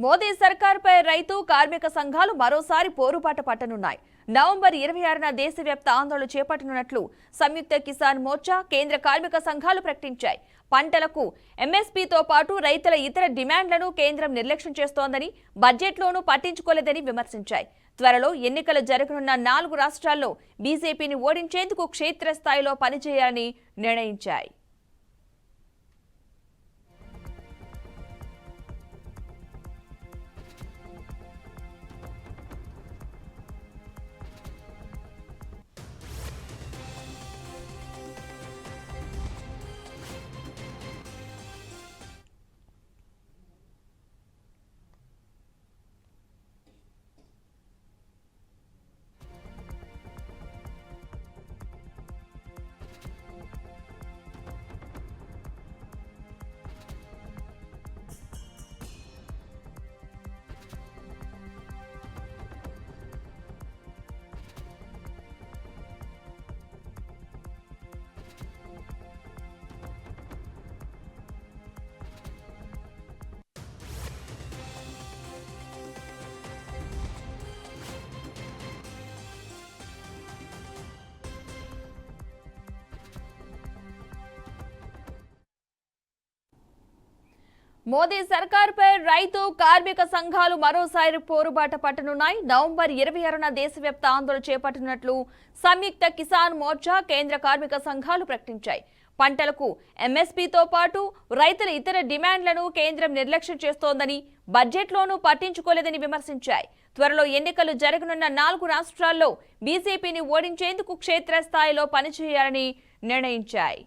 మోదీ సర్కార్పై రైతు కార్మిక సంఘాలు మరోసారి పోరుబాట పట్టనున్నాయి. నవంబర్ 26న దేశవ్యాప్త ఆందోళన చేపట్టనున్నట్లు సంయుక్త కిసాన్ మోర్చా, కేంద్ర కార్మిక సంఘాలు ప్రకటించాయి. పంటలకు ఎంఎస్పీతో పాటు రైతుల ఇతర డిమాండ్లను కేంద్రం నిర్లక్ష్యం చేస్తోందని, బడ్జెట్లోనూ పట్టించుకోలేదని విమర్శించాయి. త్వరలో ఎన్నికలు జరగనున్న 4 రాష్ట్రాల్లో బీజేపీని ఓడించేందుకు క్షేత్రస్థాయిలో పనిచేయాలని నిర్ణయించాయి. మోదీ సర్కార్పై రైతు కార్మిక సంఘాలు మరోసారి పోరుబాట పట్టనున్నాయి. నవంబర్ 26న దేశవ్యాప్త ఆందోళన చేపట్టనున్నట్లు సంయుక్త కిసాన్ మోర్చా, కేంద్ర కార్మిక సంఘాలు ప్రకటించాయి. పంటలకు ఎంఎస్పీతో పాటు రైతుల ఇతర డిమాండ్లను కేంద్రం నిర్లక్ష్యం చేస్తోందని, బడ్జెట్లోనూ పట్టించుకోలేదని విమర్శించాయి. త్వరలో ఎన్నికలు జరగనున్న 4 రాష్ట్రాల్లో బీజేపీని ఓడించేందుకు క్షేత్రస్థాయిలో పనిచేయాలని నిర్ణయించాయి.